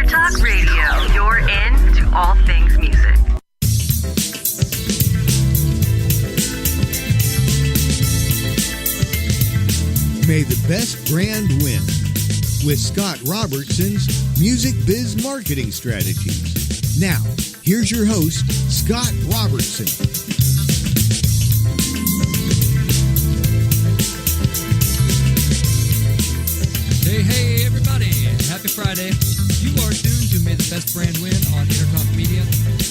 Entertalk Radio, you're in to all things music. May the best brand win with Scott Robertson's Music Biz Marketing Strategies. Now, here's your host, Scott Robertson. Hey, everybody. Happy Friday. You are tuned to May the Best Brand Win on Entertalk Media,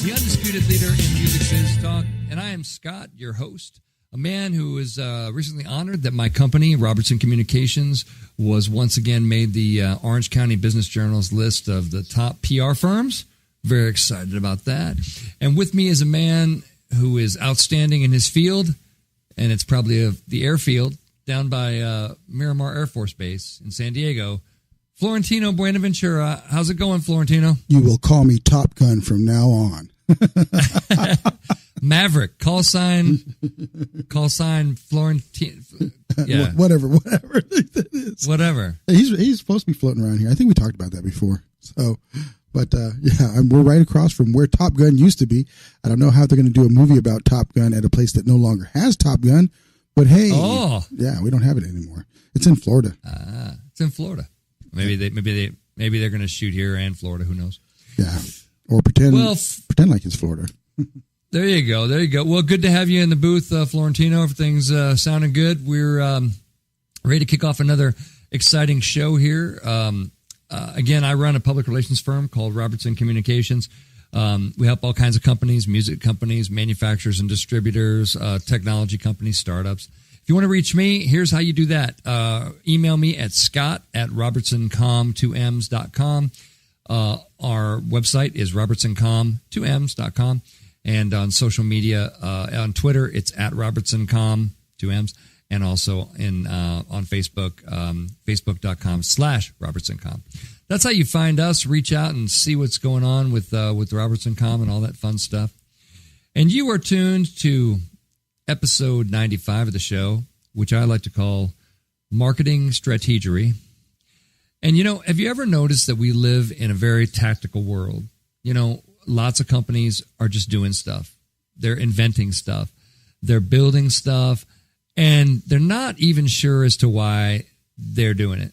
the undisputed leader in music biz talk. And I am Scott, your host, a man who was recently honored that my company, Robertson Communications, was once again made the Orange County Business Journal's list of the top PR firms. Very excited about that. And with me is a man who is outstanding in his field, and it's probably the airfield, down by Miramar Air Force Base in San Diego, Florentino Buenaventura. How's it going, Florentino? You will call me Top Gun from now on. Maverick, call sign Florentino. Yeah, whatever that is. Whatever. He's supposed to be floating around here. I think we talked about that before. So, but we're right across from where Top Gun used to be. I don't know how they're going to do a movie about Top Gun at a place that no longer has Top Gun. But hey, yeah, we don't have it anymore. It's in Florida. It's in Florida. Maybe they're going to shoot here and Florida. Who knows? Yeah, or pretend like it's Florida. There you go. Well, good to have you in the booth, Florentino. Everything's sounding good. We're ready to kick off another exciting show here. Again, I run a public relations firm called Robertson Communications. We help all kinds of companies, music companies, manufacturers and distributors, technology companies, startups. If you want to reach me, here's how you do that. Email me at scott@robertsoncom2ms.com. Our website is robertsoncom2ms.com. And on social media, on Twitter, it's at robertsoncom2ms. And also on Facebook, facebook.com/robertsoncom. That's how you find us. Reach out and see what's going on with Robertson Com and all that fun stuff. And you are tuned to episode 95 of the show, which I like to call Marketing Strateegery. And, have you ever noticed that we live in a very tactical world? Lots of companies are just doing stuff. They're inventing stuff. They're building stuff. And they're not even sure as to why they're doing it,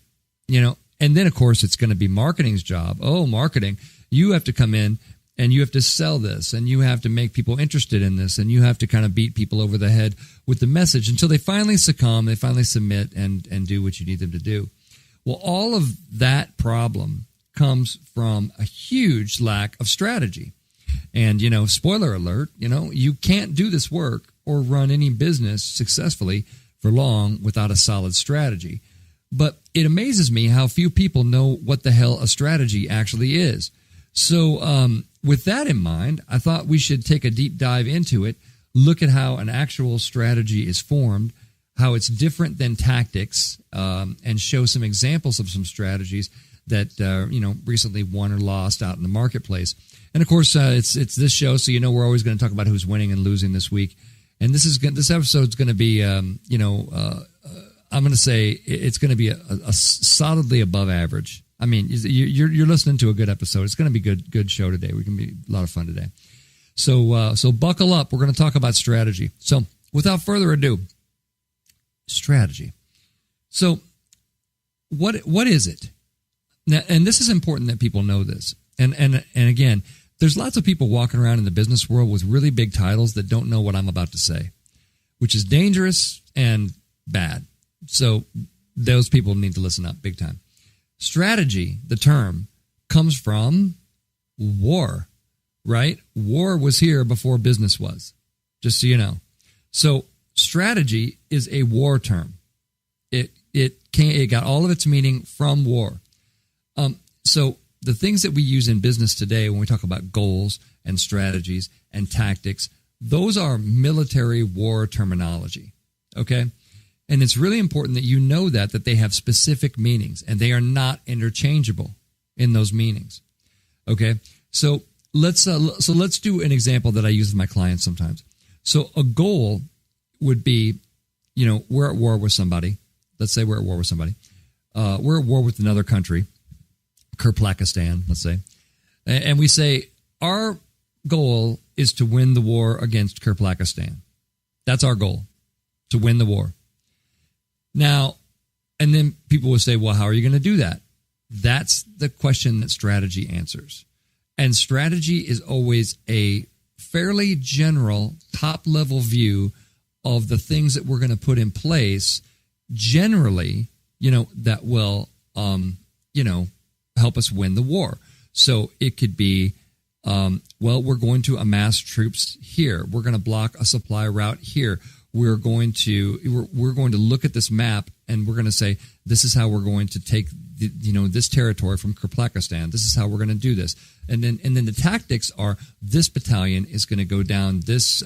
And then, of course, it's going to be marketing's job. Oh, marketing. You have to come in and you have to sell this and you have to make people interested in this and you have to kind of beat people over the head with the message until they finally succumb, they finally submit and do what you need them to do. Well, all of that problem comes from a huge lack of strategy. And, spoiler alert, you can't do this work or run any business successfully for long without a solid strategy. But it amazes me how few people know what the hell a strategy actually is. So with that in mind, I thought we should take a deep dive into it, look at how an actual strategy is formed, how it's different than tactics, and show some examples of some strategies that, recently won or lost out in the marketplace. And, of course, it's this show, so we're always going to talk about who's winning and losing this week. And this episode's going to be, I'm going to say it's going to be a solidly above average. I mean, you're listening to a good episode. It's going to be good show today. We're going to be a lot of fun today. So buckle up. We're going to talk about strategy. So without further ado, strategy. So what is it? Now, and this is important that people know this. And again, there's lots of people walking around in the business world with really big titles that don't know what I'm about to say, which is dangerous and bad. So those people need to listen up big time. Strategy, the term, comes from war, right? War was here before business was, just so you know. So strategy is a war term. It got all of its meaning from war. So the things that we use in business today when we talk about goals and strategies and tactics, those are military war terminology, okay? And it's really important that you know that they have specific meanings and they are not interchangeable in those meanings, okay? So let's do an example that I use with my clients sometimes. So a goal would be, we're at war with somebody. Let's say we're at war with somebody. We're at war with another country. Kirplakistan, let's say. And we say, our goal is to win the war against Kirplakistan. That's our goal, to win the war. Now, and then people will say, well, how are you going to do that? That's the question that strategy answers. And strategy is always a fairly general, top-level view of the things that we're going to put in place, generally, that will, help us win the war. So it could be, we're going to amass troops here. We're going to block a supply route here. We're going to look at this map and we're going to say, this is how we're going to take this territory from Kirplakistan. This is how we're going to do this. And then the tactics are, this battalion is going to go down this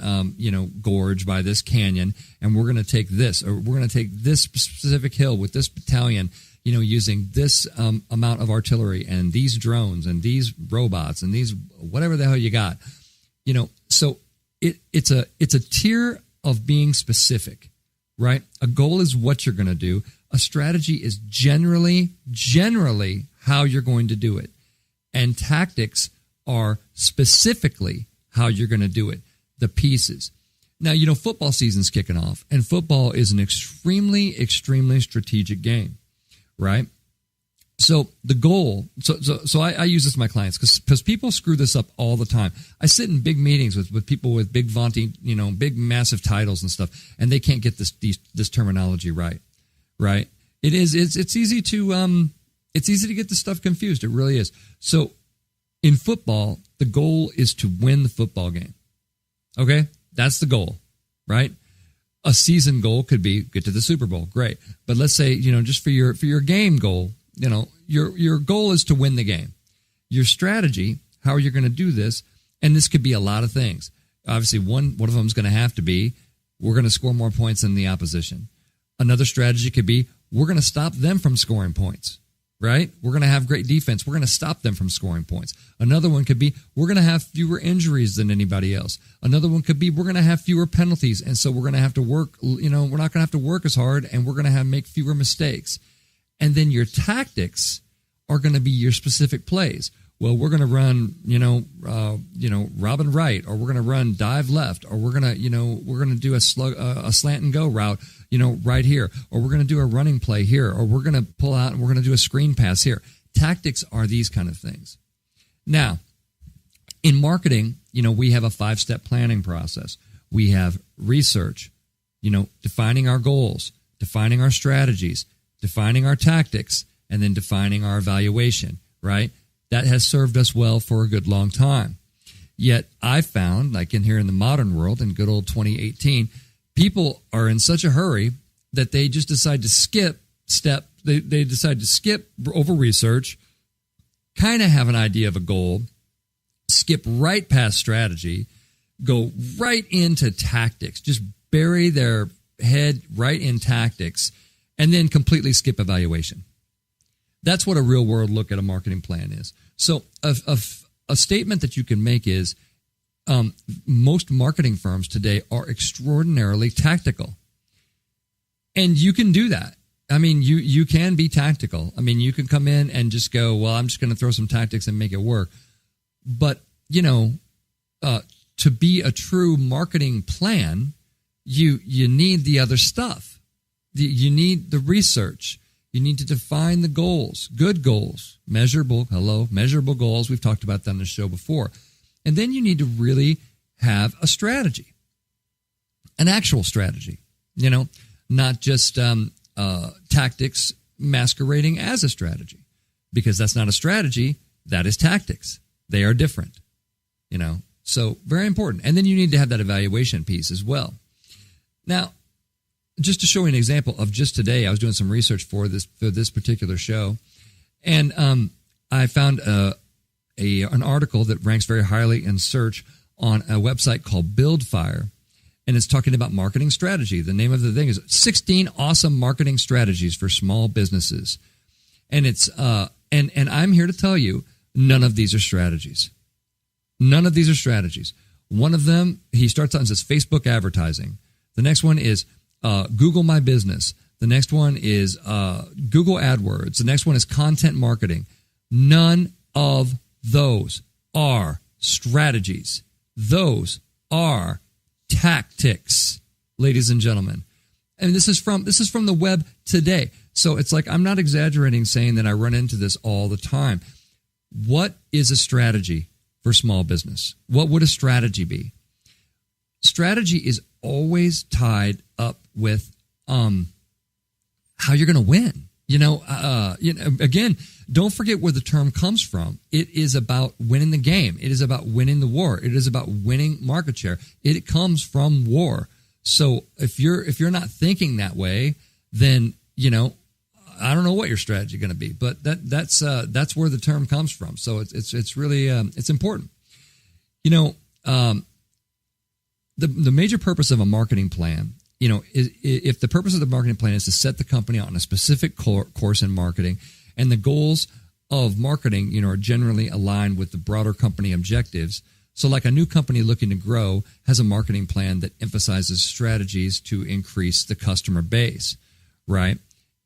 gorge by this canyon, and we're going to take this, or we're going to take this specific hill with this battalion, using this amount of artillery and these drones and these robots and these whatever the hell you got. So it's a tier of being specific, right? A goal is what you're going to do. A strategy is generally how you're going to do it. And tactics are specifically how you're going to do it, the pieces. Now, football season's kicking off, and football is an extremely, extremely strategic game, right? So the goal, so I use this with my clients because people screw this up all the time. I sit in big meetings with people with big vaunting, big massive titles and stuff, and they can't get this terminology right. It's easy to get this stuff confused. It really is. So in football, the goal is to win the football game. Okay? That's the goal, right? A season goal could be get to the Super Bowl. Great. But let's say, just for your game goal, your goal is to win the game. Your strategy, how are you going to do this? And this could be a lot of things. Obviously, one of them is going to have to be, we're going to score more points than the opposition. Another strategy could be, we're going to stop them from scoring points, right? We're going to have great defense. We're going to stop them from scoring points. Another one could be, we're going to have fewer injuries than anybody else. Another one could be, we're going to have fewer penalties. And so we're going to have to work, we're not going to have to work as hard, and we're going to make fewer mistakes. And then your tactics are going to be your specific plays. Well, we're going to run, Robin right, or we're going to run dive left, or we're going to do a slant and go route, right here, or we're going to do a running play here, or we're going to pull out and we're going to do a screen pass here. Tactics are these kind of things. Now, in marketing, we have a 5-step planning process. We have research, defining our goals, defining our strategies, defining our tactics, and then defining our evaluation, right? That has served us well for a good long time. Yet I found, like in here in the modern world, in good old 2018, people are in such a hurry that they just decide to skip step. They decide to skip over research, kind of have an idea of a goal, skip right past strategy, go right into tactics, just bury their head right in tactics, and then completely skip evaluation. That's what a real world look at a marketing plan is. So a statement that you can make is, most marketing firms today are extraordinarily tactical. And you can do that. I mean, you can be tactical. I mean, you can come in and just go, well, I'm just going to throw some tactics and make it work. But, to be a true marketing plan, you need the other stuff. You need the research. You need to define the goals, good goals, measurable goals. We've talked about that on the show before. And then you need to really have a strategy, an actual strategy, not just tactics masquerading as a strategy, because that's not a strategy. That is tactics. They are different, so very important. And then you need to have that evaluation piece as well. Now, just to show you an example of just today, I was doing some research for this particular show, and I found an article that ranks very highly in search on a website called BuildFire, and it's talking about marketing strategy. The name of the thing is 16 Awesome Marketing Strategies for Small Businesses, and it's and I'm here to tell you, none of these are strategies. None of these are strategies. One of them, he starts out and says Facebook advertising. The next one is Google My Business. The next one is Google AdWords. The next one is content marketing. None of those are strategies. Those are tactics, ladies and gentlemen. And this is from the web today. So it's like, I'm not exaggerating saying that I run into this all the time. What is a strategy for small business? What would a strategy be? Strategy is always tied up with how you're going to win. Again, don't forget where the term comes from. It is about winning the game. It is about winning the war. It is about winning market share. It comes from war. So if you're not thinking that way, then I don't know what your strategy is going to be. But that's where the term comes from. So it's really it's important. The major purpose of a marketing plan, if the purpose of the marketing plan is to set the company on a specific course in marketing, and the goals of marketing, are generally aligned with the broader company objectives. So like a new company looking to grow has a marketing plan that emphasizes strategies to increase the customer base, right?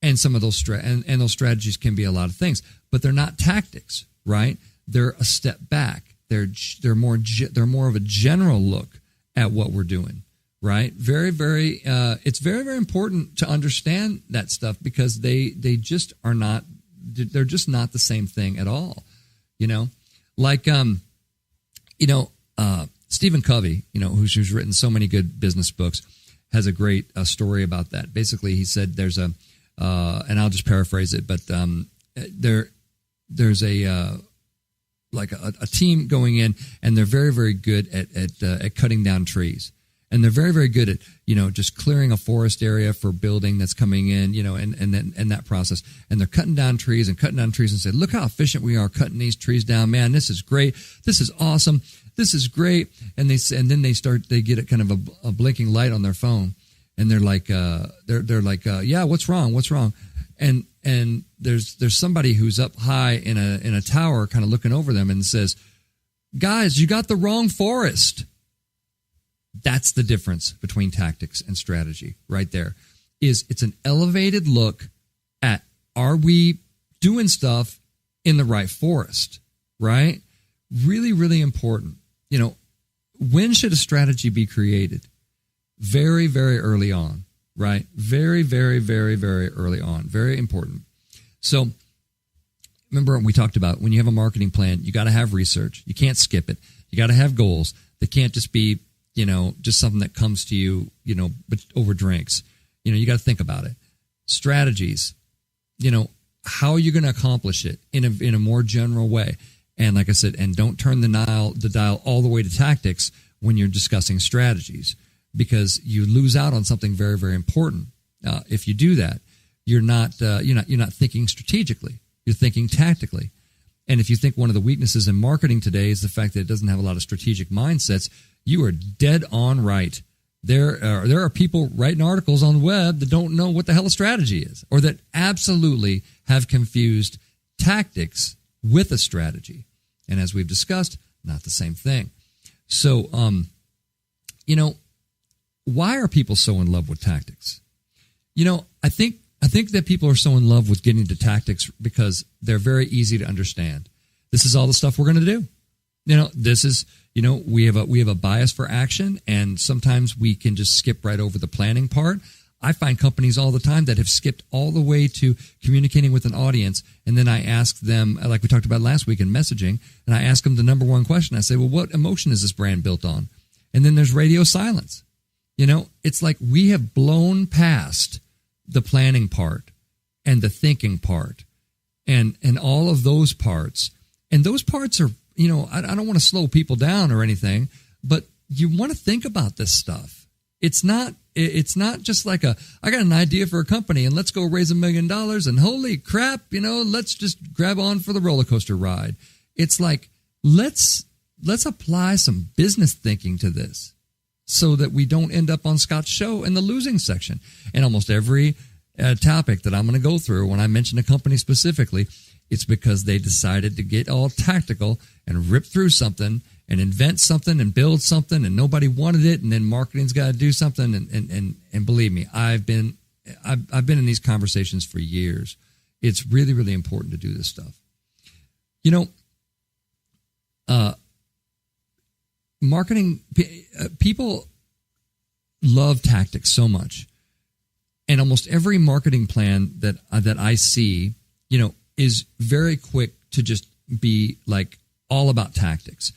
And some of those those strategies can be a lot of things, but they're not tactics, right? They're a step back. They're more of a general look at what we're doing, right? Very, very. It's very, very important to understand that stuff because they just are not. They're just not the same thing at all, Like Stephen Covey, who's written so many good business books, has a great story about that. Basically, he said there's and I'll just paraphrase it, but there's a team going in, and they're very, very good at cutting down trees, and they're very, very good at just clearing a forest area for building that's coming in, and that process, and they're cutting down trees and say, look how efficient we are cutting these trees down, man. This is great. This is awesome. This is great. And then they get a kind of a blinking light on their phone, and they're like, yeah, what's wrong? And there's somebody who's up high in a tower, kind of looking over them, and says, guys, you got the wrong forest. That's the difference between tactics and strategy right there. It's an elevated look at, are we doing stuff in the right forest, right? Really, really important. When should a strategy be created? Very, very early on, right? Very, very, very, very early on. Very important. So remember we talked about when you have a marketing plan, you got to have research. You can't skip it. You got to have goals. They can't just be just something that comes to you, but over drinks. You got to think about it. Strategies, how are you going to accomplish it in a more general way? And like I said, and don't turn the dial all the way to tactics when you're discussing strategies, because you lose out on something very, very important. If you do that, you're not thinking strategically. You're thinking tactically. And if you think one of the weaknesses in marketing today is the fact that it doesn't have a lot of strategic mindsets, you are dead on right. There are people writing articles on the web that don't know what the hell a strategy is, or that absolutely have confused tactics with a strategy. And as we've discussed, not the same thing. So, why are people so in love with tactics? I think that people are so in love with getting to tactics because they're very easy to understand. This is all the stuff we're going to do. This is, we have a bias for action, and sometimes we can just skip right over the planning part. I find companies all the time that have skipped all the way to communicating with an audience, and then I ask them, like we talked about last week in messaging, and I ask them the number one question. I say, well, what emotion is this brand built on? And then there's radio silence. It's like we have blown past the planning part and the thinking part and all of those parts. And those parts are, I don't want to slow people down or anything, but you want to think about this stuff. It's not just like I got an idea for a company and let's go raise $1 million and holy crap, let's just grab on for the roller coaster ride. It's like, let's apply some business thinking to this so that we don't end up on Scott's show in the losing section. And almost every topic that I'm going to go through, when I mention a company specifically, it's because they decided to get all tactical and rip through something and invent something and build something, and nobody wanted it, and then marketing's got to do something. And believe me, I've been in these conversations for years. It's really, really important to do this stuff. Marketing, people love tactics so much. And almost every marketing plan that I see, is very quick to just be like all about tactics.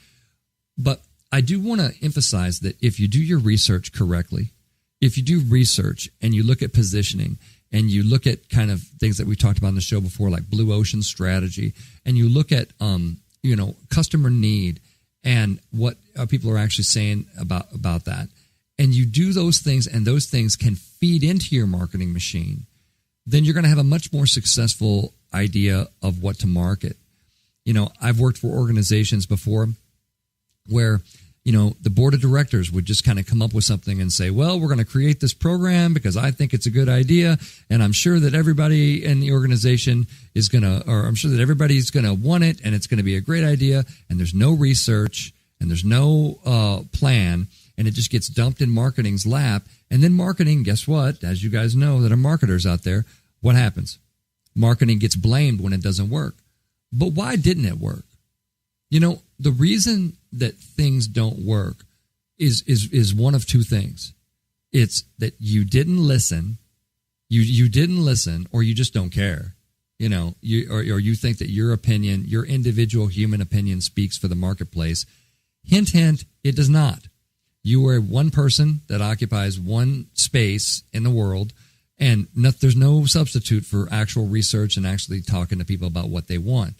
But I do want to emphasize that if you do your research correctly, if you do research and you look at positioning and you look at kind of things that we talked about on the show before, like blue ocean strategy, and you look at, customer need and what people are actually saying about that, and you do those things and those things can feed into your marketing machine, then you're going to have a much more successful idea of what to market. I've worked for organizations before where, the board of directors would just kind of come up with something and say, well, we're going to create this program because I think it's a good idea. And I'm sure that everybody in the organization is going to, or I'm sure that everybody's going to want it and it's going to be a great idea. And there's no research and there's no plan. And it just gets dumped in marketing's lap. And then marketing, guess what? As you guys know that are marketers out there, what happens? Marketing gets blamed when it doesn't work. But why didn't it work? The reason that things don't work is one of two things. It's that you didn't listen, you didn't listen, or you just don't care. Or you think that your opinion, your individual human opinion, speaks for the marketplace. Hint, hint, it does not. You are one person that occupies one space in the world, and there's no substitute for actual research and actually talking to people about what they want.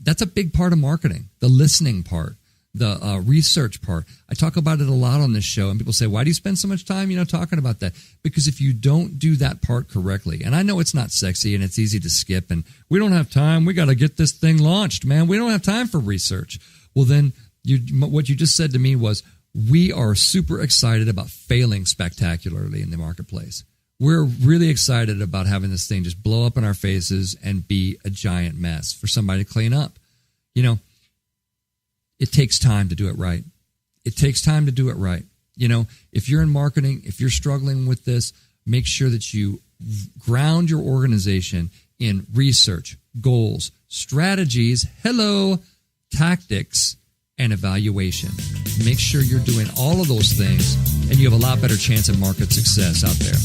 That's a big part of marketing, the listening part, the research part. I talk about it a lot on this show, and people say, why do you spend so much time, talking about that? Because if you don't do that part correctly, and I know it's not sexy and it's easy to skip, and we don't have time, we got to get this thing launched, man. We don't have time for research. Well, then what you just said to me was, we are super excited about failing spectacularly in the marketplace. We're really excited about having this thing just blow up in our faces and be a giant mess for somebody to clean up. It takes time to do it right. It takes time to do it right. If you're in marketing, if you're struggling with this, make sure that you ground your organization in research, goals, strategies, tactics, and evaluation. Make sure you're doing all of those things, and you have a lot better chance of market success out there.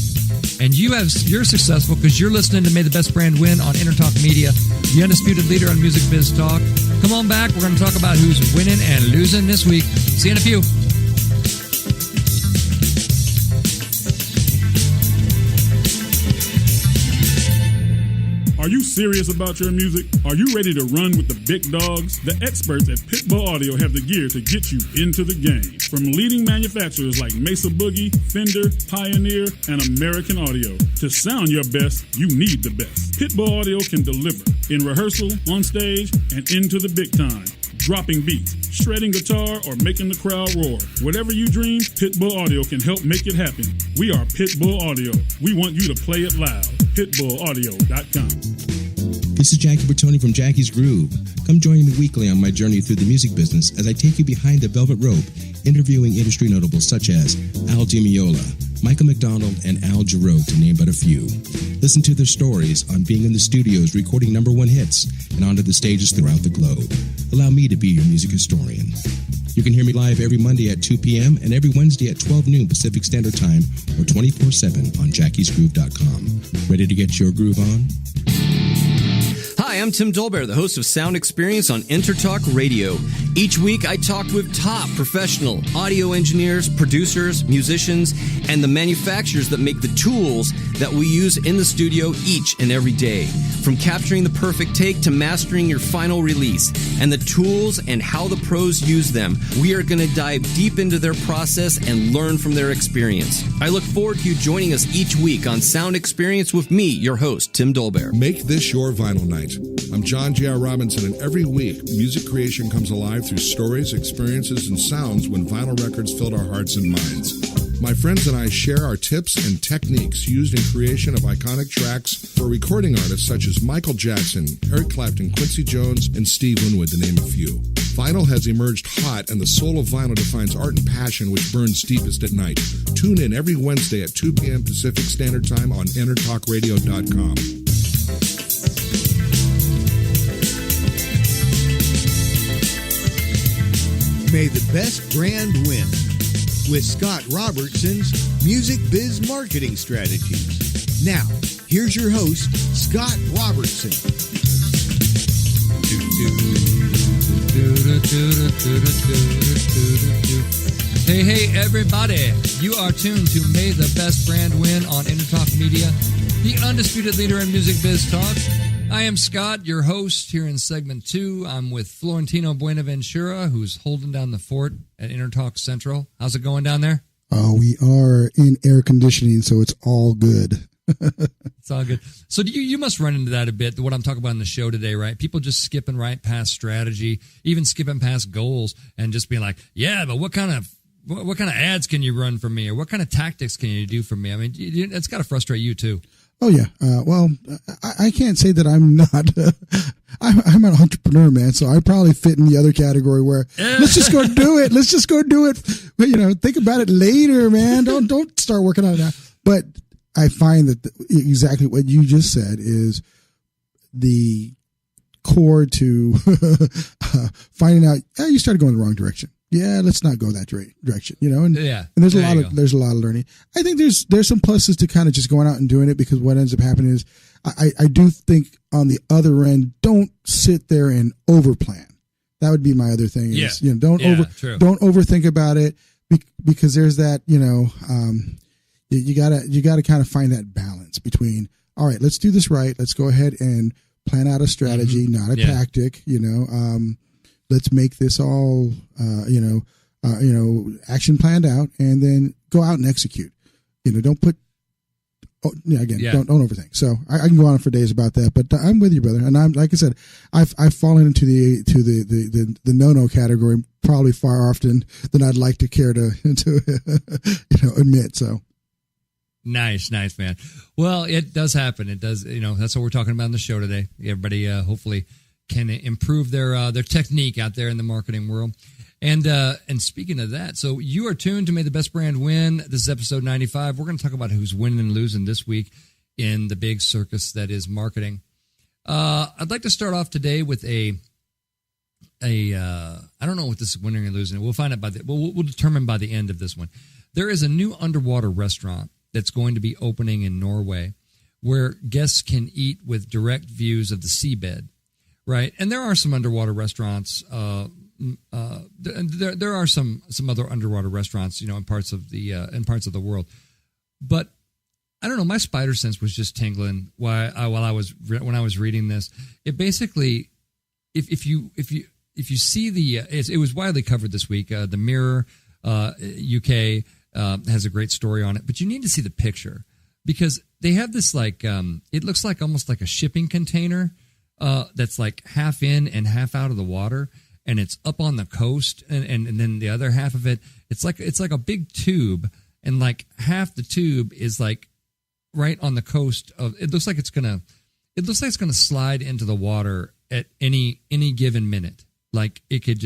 And you're successful because you're listening to May the Best Brand Win on Entertalk Media, the undisputed leader on Music Biz Talk. Come on back. We're going to talk about who's winning and losing this week. See you in a few. Are you serious about your music? Are you ready to run with the big dogs? The experts at Pitbull Audio have the gear to get you into the game. From leading manufacturers like Mesa Boogie, Fender, Pioneer, and American Audio. To sound your best, you need the best. Pitbull Audio can deliver in rehearsal, on stage, and into the big time. Dropping beats, shredding guitar, or making the crowd roar. Whatever you dream, Pitbull Audio can help make it happen. We are Pitbull Audio. We want you to play it loud. PitbullAudio.com. This is Jackie Bertoni from Jackie's Groove. Come join me weekly on my journey through the music business as I take you behind the velvet rope, interviewing industry notables such as Al Di Meola, Michael McDonald, and Al Jarreau, to name but a few. Listen to their stories on being in the studios recording #1 hits and onto the stages throughout the globe. Allow me to be your music historian. You can hear me live every Monday at 2 p.m. and every Wednesday at 12 noon Pacific Standard Time or 24/7 on jackiesgroove.com. Ready to get your groove on? Hi, I'm Tim Dolbear, the host of Sound Experience on Entertalk Radio. Each week, I talk with top professional audio engineers, producers, musicians, and the manufacturers that make the tools that we use in the studio each and every day. From capturing the perfect take to mastering your final release, and the tools and how the pros use them, we are going to dive deep into their process and learn from their experience. I look forward to you joining us each week on Sound Experience with me, your host, Tim Dolbear. Make this your vinyl night. I'm John J.R. Robinson, and every week, music creation comes alive through stories, experiences, and sounds when vinyl records filled our hearts and minds. My friends and I share our tips and techniques used in creation of iconic tracks for recording artists such as Michael Jackson, Eric Clapton, Quincy Jones, and Steve Winwood, to name a few. Vinyl has emerged hot, and the soul of vinyl defines art and passion which burns deepest at night. Tune in every Wednesday at 2 p.m. Pacific Standard Time on EnterTalkRadio.com. May the best brand win with Scott Robertson's Music Biz Marketing Strategies. Now, here's your host, Scott Robertson. Hey, everybody. You are tuned to May the Best Brand Win on Entertalk Media, the undisputed leader in music biz talk. I am Scott, your host here in segment 2. I'm with Florentino Buenaventura, who's holding down the fort at Entertalk Central. How's it going down there? Oh, we are in air conditioning, so it's all good. It's all good. So you must run into that a bit, what I'm talking about in the show today, right? People just skipping right past strategy, even skipping past goals, and just being like, yeah, but what kind of ads can you run for me? Or what kind of tactics can you do for me? I mean, it's got to frustrate you too. Oh, yeah. Well, I can't say that I'm not. I'm an entrepreneur, man, so I probably fit in the other category where let's just go do it. Let's just go do it. But, think about it later, man. Don't start working on it now. But I find that exactly what you just said is the core to finding out, you started going the wrong direction. Yeah, let's not go that direction, and there's a lot of learning. I think there's some pluses to kind of just going out and doing it, because what ends up happening is I do think on the other end, don't sit there and overplan. That would be my other thing. Is, don't overthink about it, because there's that, you gotta kind of find that balance between, all right, let's do this right. Let's go ahead and plan out a strategy, not a tactic, let's make this all, action planned out, and then go out and execute. Don't put, don't overthink. So I can go on for days about that, but I'm with you, brother. And I'm, like I said, I've fallen into the no category probably far often than I'd like to care to admit. So. Nice, man. Well, it does happen. It does. That's what we're talking about in the show today. Everybody, hopefully, can improve their technique out there in the marketing world. And speaking of that, so you are tuned to May the Best Brand Win. This is episode 95. We're going to talk about who's winning and losing this week in the big circus that is marketing. I'd like to start off today with I don't know what this is winning and losing. We'll find out we'll determine by the end of this one. There is a new underwater restaurant that's going to be opening in Norway, where guests can eat with direct views of the seabed. Right, and there are some underwater restaurants. There are some other underwater restaurants, in parts of the world. But I don't know. My spider sense was just tingling when I was reading this. It basically, if you see it was widely covered this week. The Mirror, UK has a great story on it. But you need to see the picture, because they have this it looks like almost like a shipping container. That's like half in and half out of the water, and it's up on the coast, and then the other half of it, it's like a big tube, and like half the tube is like right on the coast of. It looks like it's gonna slide into the water at any given minute. Like it could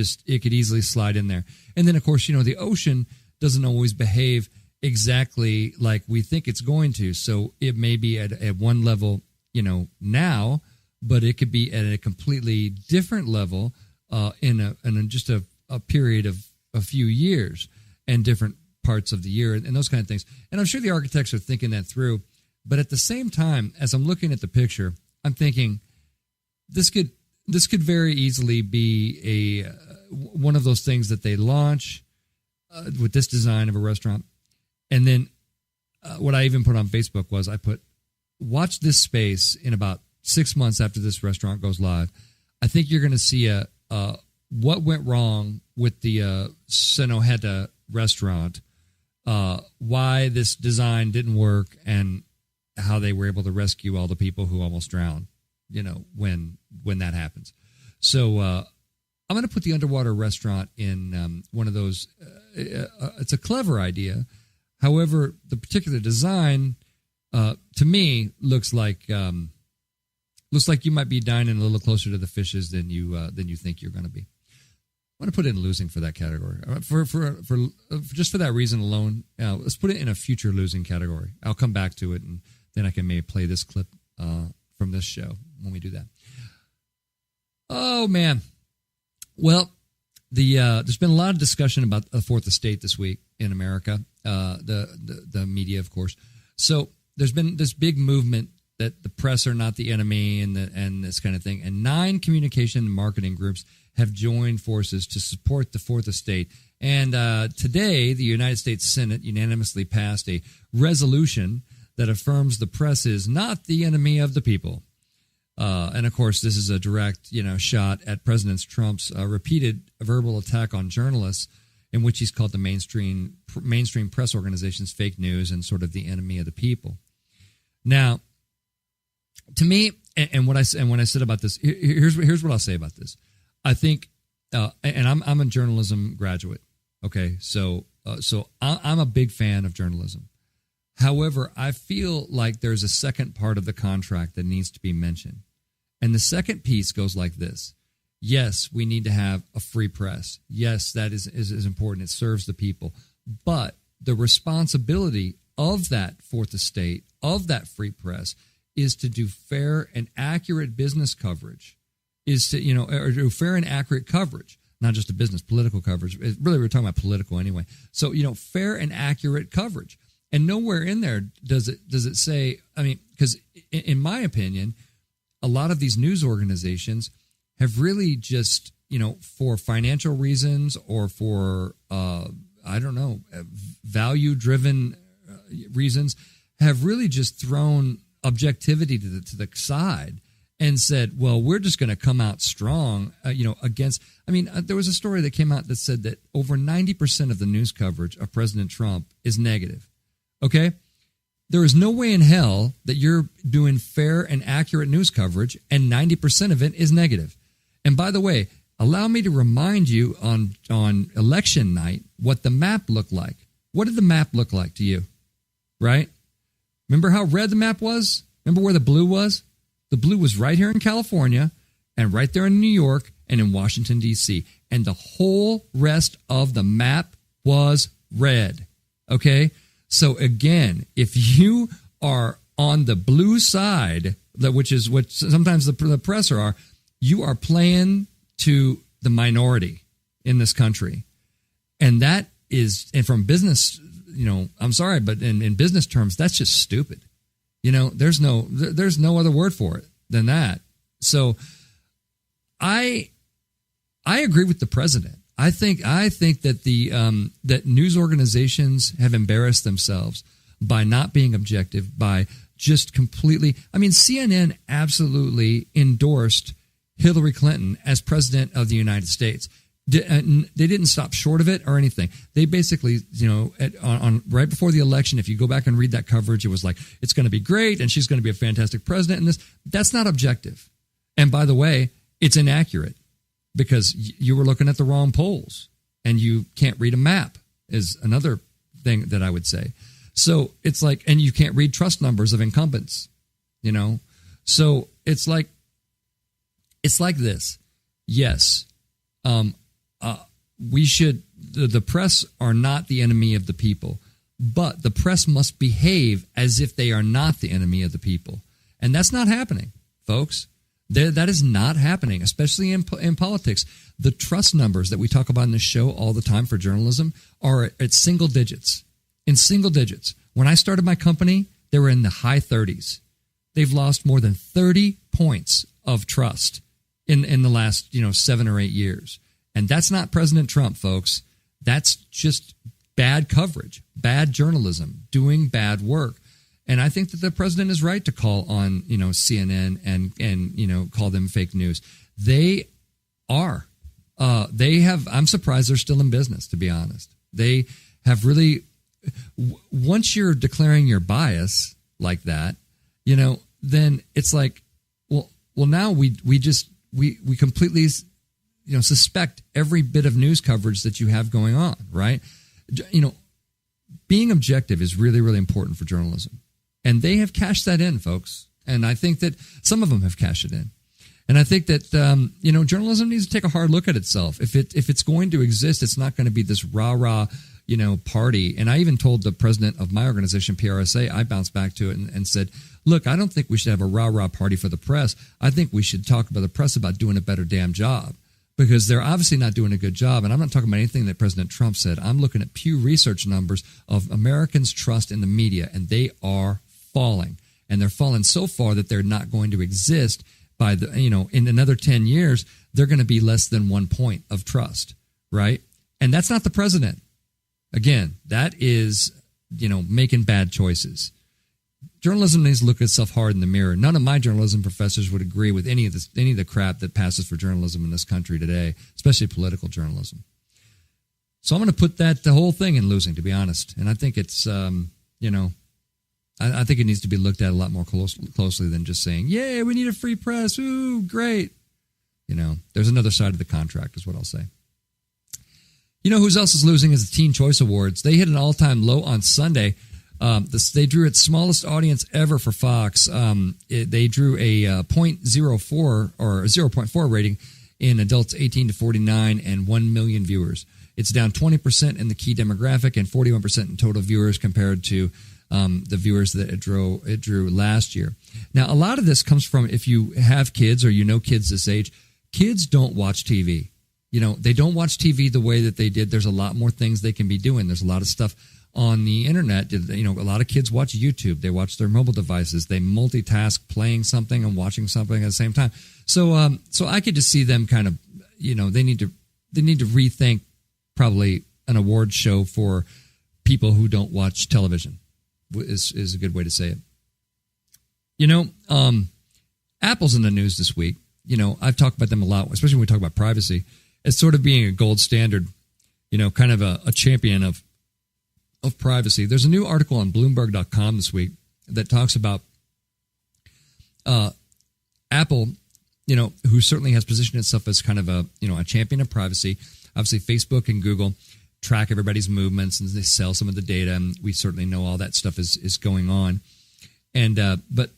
easily slide in there, and then of course the ocean doesn't always behave exactly like we think it's going to, so it may be at one level now. But it could be at a completely different level in just a period of a few years and different parts of the year and those kind of things. And I'm sure the architects are thinking that through. But at the same time, as I'm looking at the picture, I'm thinking this could very easily be one of those things that they launch with this design of a restaurant. And then what I even put on Facebook was watch this space in about 6 months after this restaurant goes live. I think you're going to see what went wrong with the Senoheta restaurant, why this design didn't work, and how they were able to rescue all the people who almost drowned, when that happens. So I'm going to put the underwater restaurant in one of those. It's a clever idea. However, the particular design, to me, looks like you might be dining a little closer to the fishes than you think you're going to be. I'm going to put it in losing for that category. For just for that reason alone, let's put it in a future losing category. I'll come back to it, and then I can maybe play this clip from this show when we do that. Oh man, well, there's been a lot of discussion about the fourth estate this week in America, the media, of course. So there's been this big movement that the press are not the enemy and this kind of thing. And 9 communication and marketing groups have joined forces to support the fourth estate. And today, the United States Senate unanimously passed a resolution that affirms the press is not the enemy of the people. And of course, this is a direct, shot at President Trump's repeated verbal attack on journalists, in which he's called the mainstream press organizations fake news and sort of the enemy of the people. Now, to me, and when I said about this, here's what I'll say about this. I think, and I'm a journalism graduate. Okay, so I'm a big fan of journalism. However, I feel like there's a second part of the contract that needs to be mentioned. And the second piece goes like this. Yes, we need to have a free press. Yes, that is important. It serves the people. But the responsibility of that fourth estate, of that free press, is to do fair and accurate business coverage, is to, or do fair and accurate coverage, not just a business, political coverage. Really, we're talking about political anyway. So, fair and accurate coverage. And nowhere in there does it say, because in my opinion, a lot of these news organizations have really just, for financial reasons or for, value-driven reasons, have really just thrown objectivity to the side and said, well, we're just going to come out strong, against. There was a story that came out that said that over 90% of the news coverage of President Trump is negative. Okay? There is no way in hell that you're doing fair and accurate news coverage and 90% of it is negative. And by the way, allow me to remind you on election night what the map looked like. What did the map look like to you? Right? Remember how red the map was? Remember where the blue was? The blue was right here in California and right there in New York and in Washington, D.C. And the whole rest of the map was red. Okay? So again, if you are on the blue side, which is what sometimes the press are, you are playing to the minority in this country. And that is, and from business, I'm sorry, but in business terms, that's just stupid. There's no other word for it than that. So I agree with the president. I think that that news organizations have embarrassed themselves by not being objective, by just completely. CNN absolutely endorsed Hillary Clinton as president of the United States. They didn't stop short of it or anything. They basically, on right before the election, if you go back and read that coverage, it was like, it's going to be great and she's going to be a fantastic president. And that's not objective. And by the way, it's inaccurate because you were looking at the wrong polls and you can't read a map is another thing that I would say. So it's like, and you can't read trust numbers of incumbents, So it's like this. Yes. We should, the press are not the enemy of the people, but the press must behave as if they are not the enemy of the people. And that's not happening, folks. That is not happening, especially in politics. The trust numbers that we talk about in this show all the time for journalism are at single digits. In single digits. When I started my company, they were in the high 30s. They've lost more than 30 points of trust in the last 7 or 8 years. And that's not President Trump, folks. That's just bad coverage, bad journalism, doing bad work. And I think that the president is right to call on, CNN and call them fake news. They are. I'm surprised they're still in business, to be honest. They have really, once you're declaring your bias like that, then it's like, well, now we completely, suspect every bit of news coverage that you have going on, right? Being objective is really, really important for journalism. And they have cashed that in, folks. And I think that some of them have cashed it in. And I think that, journalism needs to take a hard look at itself. If it's going to exist, it's not going to be this rah-rah, party. And I even told the president of my organization, PRSA, I bounced back to it and said, look, I don't think we should have a rah-rah party for the press. I think we should talk about the press about doing a better damn job. because they're obviously not doing a good job. And I'm not talking about anything that President Trump said. I'm looking at Pew Research numbers of Americans' trust in the media, and they are falling. And they're falling so far that they're not going to exist by the, in another 10 years, they're going to be less than 1 point of trust, right? And that's not the president. Again, that is, making bad choices. Journalism needs to look itself hard in the mirror. None of my journalism professors would agree with any of the crap that passes for journalism in this country today, especially political journalism. So I'm going to put the whole thing in losing, to be honest. And I think it's, I think it needs to be looked at a lot more closely than just saying, yay, we need a free press. Ooh, great. There's another side of the contract is what I'll say. Who else is losing is the Teen Choice Awards. They hit an all-time low on Sunday. They drew its smallest audience ever for Fox. They drew a 0.04 or a 0.4 rating in adults 18 to 49 and 1 million viewers. It's down 20% in the key demographic and 41% in total viewers compared to the viewers that it drew last year. Now, a lot of this comes from if you have kids or kids this age, kids don't watch TV. They don't watch TV the way that they did. There's a lot more things they can be doing. There's a lot of stuff on the internet. A lot of kids watch YouTube. They watch their mobile devices. They multitask playing something and watching something at the same time. So I could just see them kind of, they need to rethink probably an award show for people who don't watch television is a good way to say it. Apple's in the news this week. I've talked about them a lot, especially when we talk about privacy. It's sort of being a gold standard, kind of a champion of privacy. There's a new article on Bloomberg.com this week that talks about Apple, who certainly has positioned itself as kind of a champion of privacy. Obviously, Facebook and Google track everybody's movements and they sell some of the data, and we certainly know all that stuff is going on. And but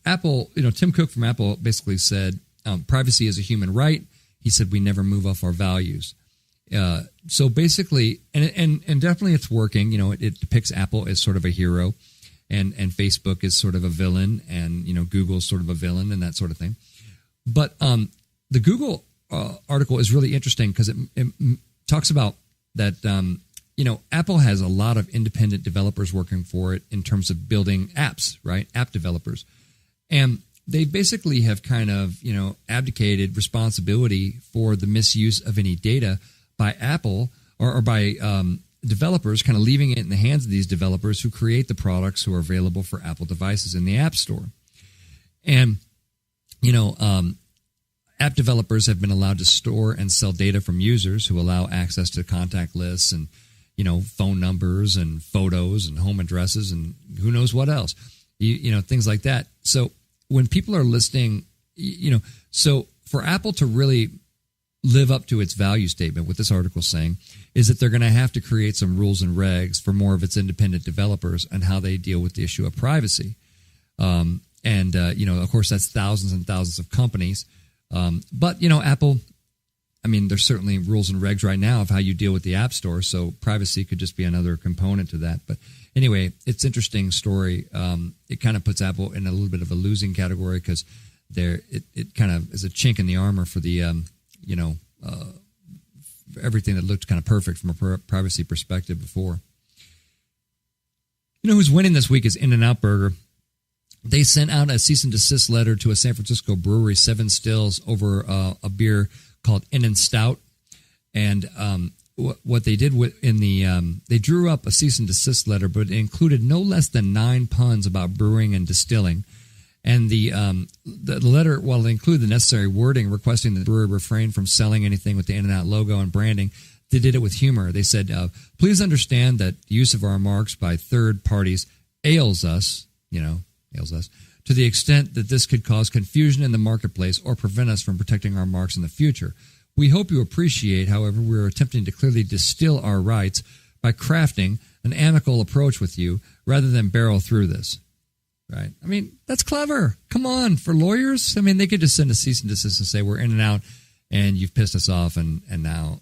Apple, Tim Cook from Apple basically said privacy is a human right. He said we never move off our values. So basically, and definitely it's working. It depicts Apple as sort of a hero, and Facebook is sort of a villain, and Google is sort of a villain, and that sort of thing. But the Google article is really interesting because it talks about that. Apple has a lot of independent developers working for it in terms of building apps, right? App developers, and they basically have kind of, abdicated responsibility for the misuse of any data by Apple or by developers, kind of leaving it in the hands of these developers who create the products who are available for Apple devices in the App Store. And, app developers have been allowed to store and sell data from users who allow access to contact lists and, phone numbers and photos and home addresses and who knows what else, things like that. So when people are listing, so for Apple to really live up to its value statement, what this article is saying is that they're going to have to create some rules and regs for more of its independent developers and how they deal with the issue of privacy. Of course, that's thousands and thousands of companies. But Apple, there's certainly rules and regs right now of how you deal with the App Store. So privacy could just be another component to that. But anyway, it's an interesting story. It kind of puts Apple in a little bit of a losing category because it kind of is a chink in the armor for the, everything that looked kind of perfect from a privacy perspective before. Who's winning this week is In-N-Out Burger. They sent out a cease and desist letter to a San Francisco brewery, Seven Stills, over a beer called In-N-Stout. And what they did they drew up a cease and desist letter, but it included no less than 9 puns about brewing and distilling. And the letter, while it included the necessary wording requesting the brewery refrain from selling anything with the In-N-Out logo and branding, they did it with humor. They said, please understand that the use of our marks by third parties ails us to the extent that this could cause confusion in the marketplace or prevent us from protecting our marks in the future. We hope you appreciate, however, we're attempting to clearly distill our rights by crafting an amicable approach with you rather than barrel through this. Right? That's clever. Come on, for lawyers. They could just send a cease and desist and say, we're in and out and you've pissed us off and now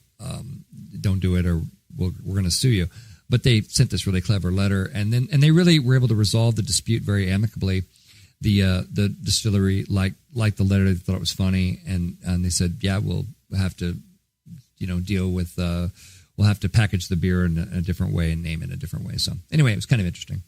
don't do it or we're going to sue you. But they sent this really clever letter and they really were able to resolve the dispute very amicably. The distillery liked the letter. They thought it was funny and they said, yeah, we'll have to, deal with. We'll have to package the beer in a different way and name it a different way. So anyway, it was kind of interesting.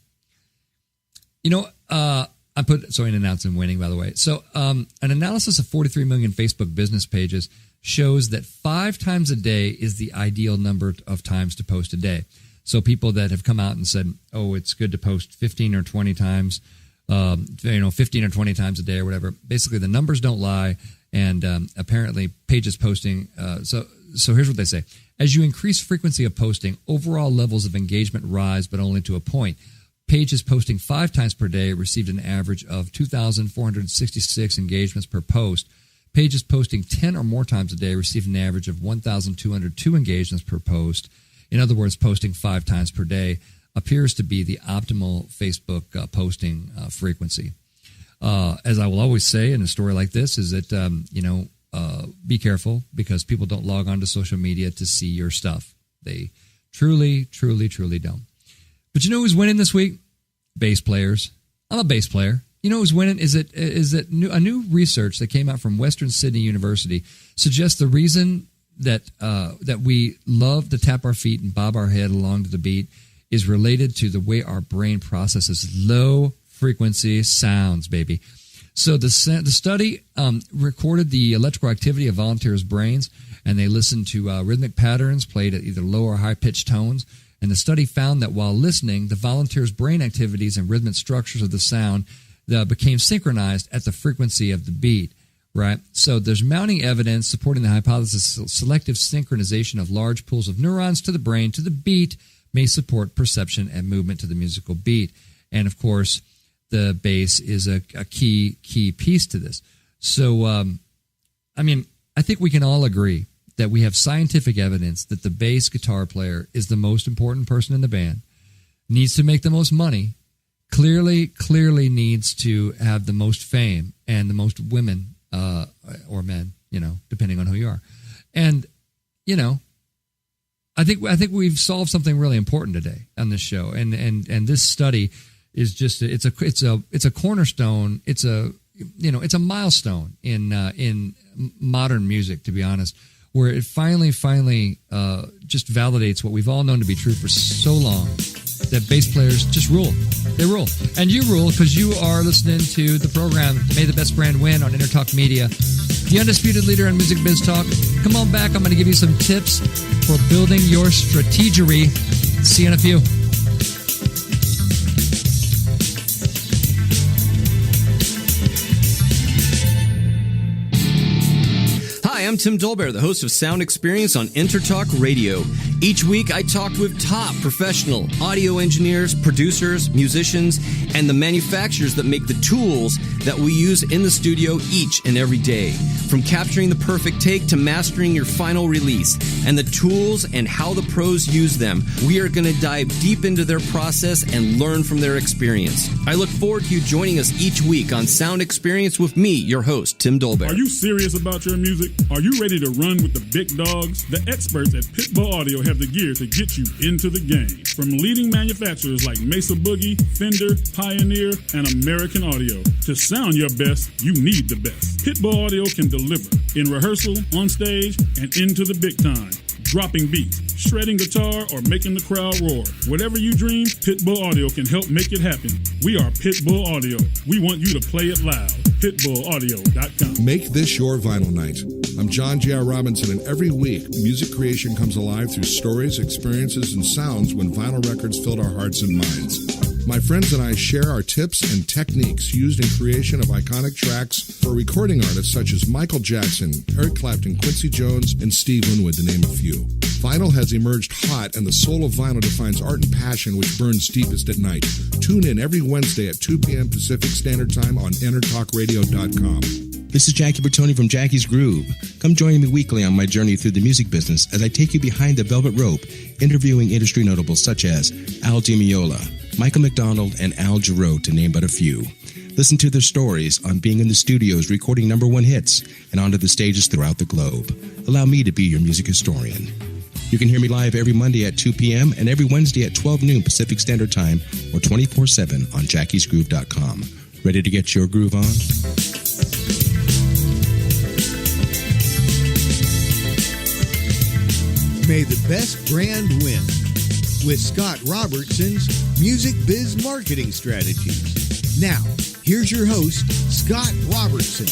I put in and outs and winning, by the way. So an analysis of 43 million Facebook business pages shows that 5 times a day is the ideal number of times to post a day. So people that have come out and said, oh, it's good to post 15 or 20 times, 15 or 20 times a day or whatever. Basically, the numbers don't lie. And apparently, pages posting. So here's what they say. As you increase frequency of posting, overall levels of engagement rise, but only to a point. Pages posting 5 times per day received an average of 2,466 engagements per post. Pages posting 10 or more times a day received an average of 1,202 engagements per post. In other words, posting 5 times per day appears to be the optimal Facebook posting frequency. As I will always say in a story like this is that, be careful because people don't log on to social media to see your stuff. They truly, truly, truly don't. But you know who's winning this week? Bass players. I'm a bass player. You know who's winning? Is that a new research that came out from Western Sydney University suggests the reason that we love to tap our feet and bob our head along to the beat is related to the way our brain processes low frequency sounds, baby. So the study recorded the electrical activity of volunteers' brains, and they listened to rhythmic patterns played at either low or high-pitched tones. And the study found that while listening, the volunteers' brain activities and rhythmic structures of the sound became synchronized at the frequency of the beat, right? So there's mounting evidence supporting the hypothesis selective synchronization of large pools of neurons to the brain to the beat may support perception and movement to the musical beat. And, of course, the bass is a key piece to this. So, I think we can all agree that we have scientific evidence that the bass guitar player is the most important person in the band, needs to make the most money, clearly needs to have the most fame and the most women or men, depending on who you are. And, I think we've solved something really important today on this show. And this study is just it's a cornerstone. It's a milestone in modern music, to be honest, where it finally just validates what we've all known to be true for so long, that bass players just rule. They rule. And you rule because you are listening to the program May the Best Brand Win on Entertalk Media, the undisputed leader in music biz talk. Come on back. I'm going to give you some tips for building your Strateegery. See you in a few. Hi, I'm Tim Dolbear, the host of Sound Experience on Entertalk Radio. Each week, I talk with top professional audio engineers, producers, musicians, and the manufacturers that make the tools that we use in the studio each and every day. From capturing the perfect take to mastering your final release, and the tools and how the pros use them, we are going to dive deep into their process and learn from their experience. I look forward to you joining us each week on Sound Experience with me, your host, Tim Dolbear. Are you serious about your music? Are you ready to run with the big dogs? The experts at Pitbull Audio have the gear to get you into the game. From leading manufacturers like Mesa Boogie, Fender, Pioneer, and American Audio. To sound your best, you need the best. Pitbull Audio can deliver in rehearsal, on stage, and into the big time. Dropping beats, shredding guitar, or making the crowd roar. Whatever you dream, Pitbull Audio can help make it happen. We are Pitbull Audio. We want you to play it loud. PitbullAudio.com. Make this your vinyl night. I'm John J.R. Robinson, and every week, music creation comes alive through stories, experiences, and sounds when vinyl records filled our hearts and minds. My friends and I share our tips and techniques used in creation of iconic tracks for recording artists such as Michael Jackson, Eric Clapton, Quincy Jones, and Steve Winwood, to name a few. Vinyl has emerged hot, and the soul of vinyl defines art and passion which burns deepest at night. Tune in every Wednesday at 2 p.m. Pacific Standard Time on EnterTalkRadio.com. This is Jackie Bertoni from Jackie's Groove. Come join me weekly on my journey through the music business as I take you behind the velvet rope, interviewing industry notables such as Al Di Meola, Michael McDonald, and Al Jarreau, to name but a few. Listen to their stories on being in the studios recording #1 hits and onto the stages throughout the globe. Allow me to be your music historian. You can hear me live every Monday at 2 p.m. and every Wednesday at 12 noon Pacific Standard Time or 24/7 on jackiesgroove.com. Ready to get your groove on? May the best brand win with Scott Robertson's Music Biz Marketing Strategies. Now, here's your host, Scott Robertson.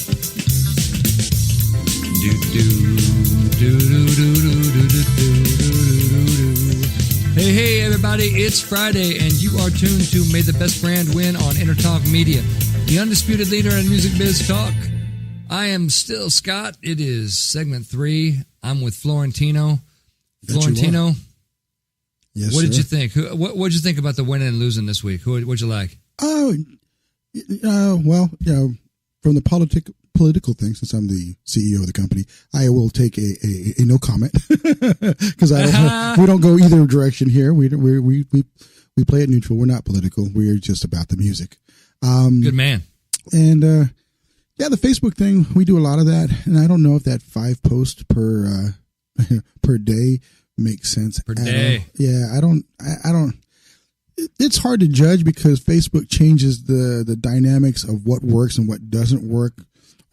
Hey, everybody, it's Friday, and you are tuned to May the Best Brand Win on Entertalk Media, the undisputed leader in music biz talk. I am still Scott. It is segment 3. I'm with Florentino. Florentino, yes, what did sir. you think? What did you think about the winning and losing this week? What'd you like? Well, from the political thing, since I'm the CEO of the company, I will take a no comment because we don't go either direction here. We play it neutral. We're not political. We're just about the music. Good man. And the Facebook thing, we do a lot of that, and I don't know if that 5 posts per day makes sense per day. Yeah, I don't. It's hard to judge because Facebook changes the dynamics of what works and what doesn't work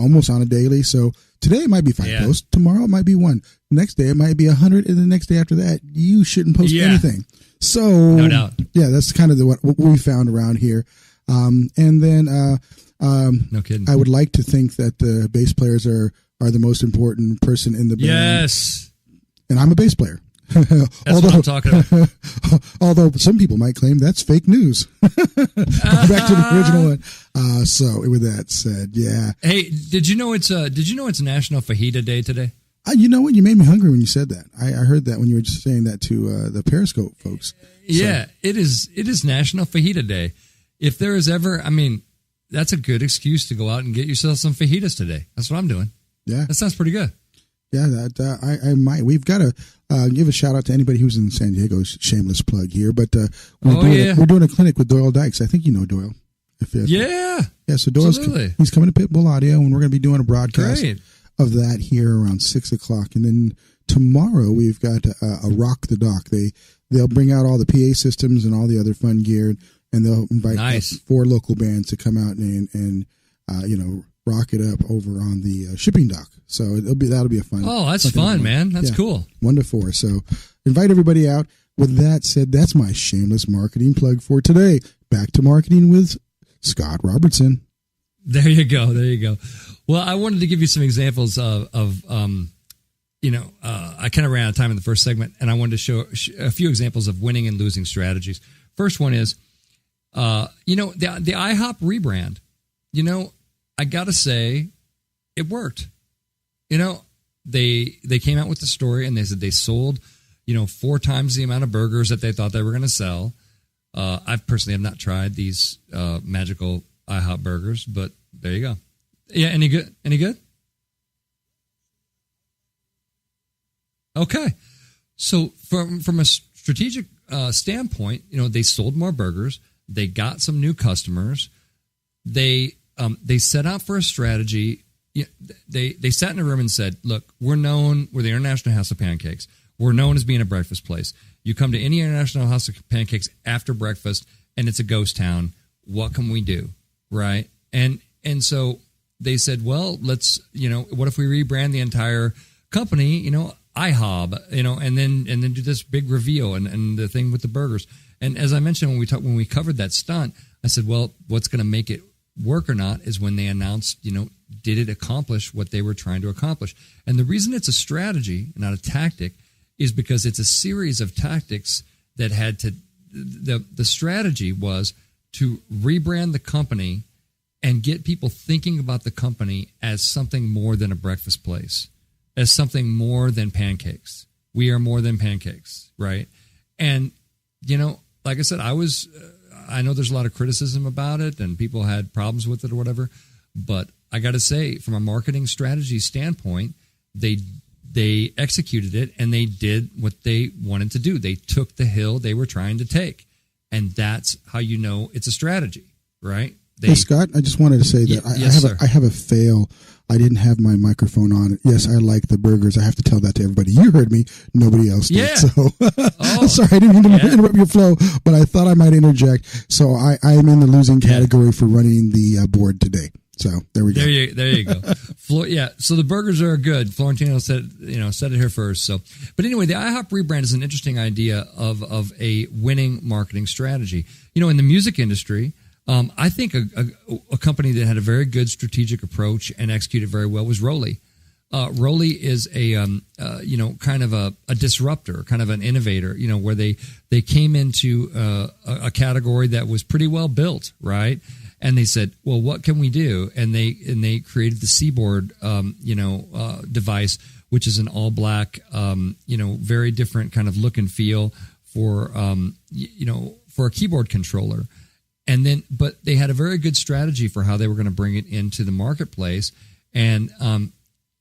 almost on a daily. So today it might be 5 posts. Tomorrow it might be 1. Next day it might be 100. And the next day after that, you shouldn't post anything. So no doubt. Yeah, that's kind of what we found around here. And then no kidding. I would like to think that the bass players are the most important person in the band. Yes. And I'm a bass player. That's what I'm talking about. Although some people might claim that's fake news. Back to the original one. So with that said, yeah. Hey, did you know it's National Fajita Day today? You know what? You made me hungry when you said that. I heard that when you were just saying that to the Periscope folks. Yeah, it is National Fajita Day. If there is ever, that's a good excuse to go out and get yourself some fajitas today. That's what I'm doing. Yeah. That sounds pretty good. Yeah, I might. We've got to give a shout out to anybody who's in San Diego. Shameless plug here, but we're doing a clinic with Doyle Dykes. I think you know Doyle. Yeah. So Doyle's he's coming to Pitbull Audio, and we're going to be doing a broadcast of that here around 6:00. And then tomorrow we've got a Rock the Dock. They'll bring out all the PA systems and all the other fun gear, and they'll invite 4 local bands to come out and rock it up over on the shipping dock. So that'll be a fun. Oh, that's fun, man. That's cool. 1 to 4. So invite everybody out. With that said, that's my shameless marketing plug for today. Back to marketing with Scott Robertson. There you go. Well, I wanted to give you some examples of I kind of ran out of time in the first segment, and I wanted to show a few examples of winning and losing strategies. First one is, the IHOP rebrand. I gotta say, it worked. They came out with the story and they said they sold, 4 times the amount of burgers that they thought they were going to sell. I personally have not tried these magical IHOP burgers, but there you go. Yeah, any good? Okay, so from a strategic standpoint, they sold more burgers. They got some new customers. They set out for a strategy. They sat in a room and said, look, we're the International House of Pancakes. We're known as being a breakfast place. You come to any International House of Pancakes after breakfast, and it's a ghost town. What can we do? Right? And so they said, well, let's, what if we rebrand the entire company, IHOB, and then do this big reveal and the thing with the burgers. And as I mentioned, when we covered that stunt, I said, well, what's going to make it work or not is when they announced, did it accomplish what they were trying to accomplish? And the reason it's a strategy, not a tactic, is because it's a series of tactics that had to, the strategy was to rebrand the company and get people thinking about the company as something more than a breakfast place, as something more than pancakes. We are more than pancakes, right? And, like I said, I know there's a lot of criticism about it and people had problems with it or whatever, but I got to say, from a marketing strategy standpoint, they executed it and they did what they wanted to do. They took the hill they were trying to take, and that's how it's a strategy, right? Hey, Scott, I just wanted to say that I have a fail. I didn't have my microphone on. Yes, I like the burgers. I have to tell that to everybody. You heard me. Nobody else did. Yeah. So, sorry, I didn't mean to interrupt your flow, but I thought I might interject. So I'm in the losing category for running the board today. So there we go. There you go. Yeah. So the burgers are good. Florentino said it here first. So, but anyway, the IHOP rebrand is an interesting idea of a winning marketing strategy. In the music industry, I think a company that had a very good strategic approach and executed very well was Rolly. Rolly is a kind of a disruptor, kind of an innovator. Where they came into a category that was pretty well built, right? And they said, well, what can we do? And they created the Seaboard, device, which is an all black, very different kind of look and feel for a keyboard controller. But they had a very good strategy for how they were going to bring it into the marketplace, and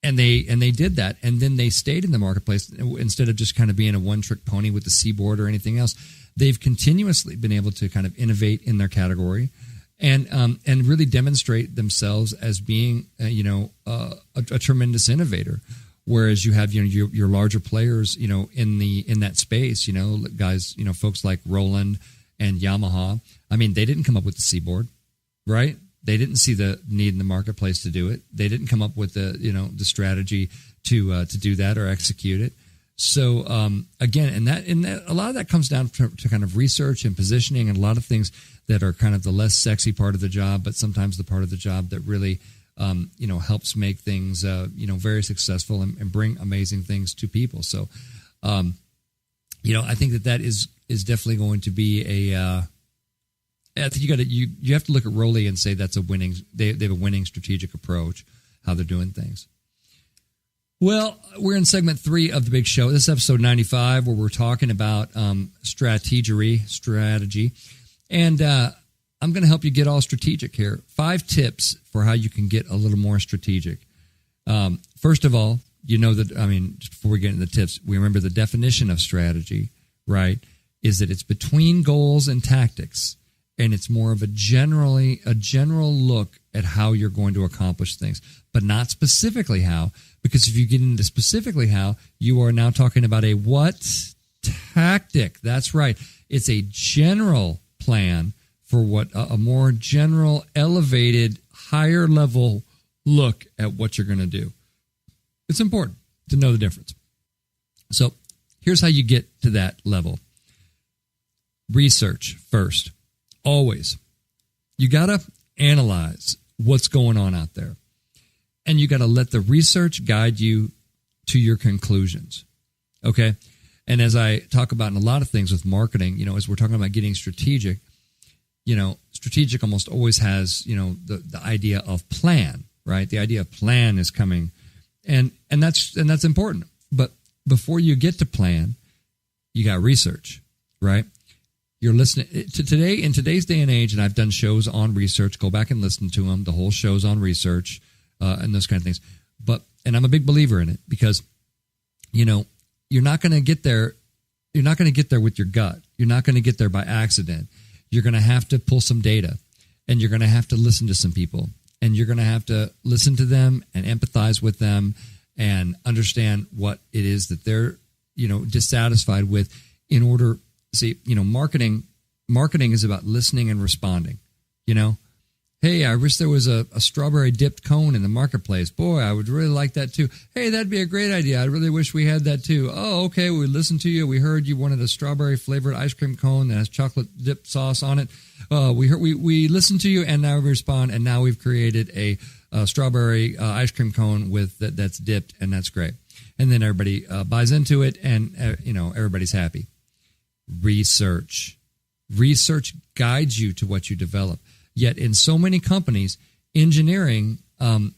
they did that, and then they stayed in the marketplace instead of just kind of being a one-trick pony with the Seaboard or anything else. They've continuously been able to kind of innovate in their category, and really demonstrate themselves as being a tremendous innovator. Whereas you have your larger players in that space, guys, folks like Roland and Yamaha. I mean, they didn't come up with the Seaboard, right? They didn't see the need in the marketplace to do it. They didn't come up with the strategy to do that or execute it. So again, and that a lot of that comes down to kind of research and positioning, and a lot of things that are kind of the less sexy part of the job, but sometimes the part of the job that really helps make things very successful and bring amazing things to people. So I think that is definitely going to be I think you have to look at Rolly and say that's a winning. They have a winning strategic approach how they're doing things. Well, we're in segment 3 of the big show. This is episode 95, where we're talking about Strateegery, strategy, and I'm going to help you get all strategic here. 5 tips for how you can get a little more strategic. First of all, before we get into the tips, we remember the definition of strategy, right? Is that it's between goals and tactics. And it's more of a general look at how you're going to accomplish things, but not specifically how. Because if you get into specifically how, you are now talking about a what? Tactic. That's right. It's a general plan for what a more general, elevated, higher level look at what you're going to do. It's important to know the difference. So here's how you get to that level. Research first. Always. You got to analyze what's going on out there. And you got to let the research guide you to your conclusions. Okay? And as I talk about in a lot of things with marketing, as we're talking about getting strategic, strategic almost always has, the idea of plan, right? The idea of plan is coming. And that's important. But before you get to plan, you got research, right? You're listening to today in today's day and age, and I've done shows on research. Go back and listen to them. The whole show's on research and those kind of things. And I'm a big believer in it because, you're not going to get there. You're not going to get there with your gut. You're not going to get there by accident. You're going to have to pull some data, and you're going to have to listen to some people, and you're going to have to listen to them and empathize with them and understand what it is that they're, dissatisfied with in order. See, marketing is about listening and responding. Hey, I wish there was a strawberry dipped cone in the marketplace. Boy, I would really like that too. Hey, that'd be a great idea. I really wish we had that too. Oh, okay. We listened to you. We heard you wanted a strawberry flavored ice cream cone that has chocolate dipped sauce on it. We listened to you, and now we respond. And now we've created a strawberry ice cream cone with that's dipped, and that's great. And then everybody buys into it, and everybody's happy. Research guides you to what you develop. Yet in so many companies, engineering, kind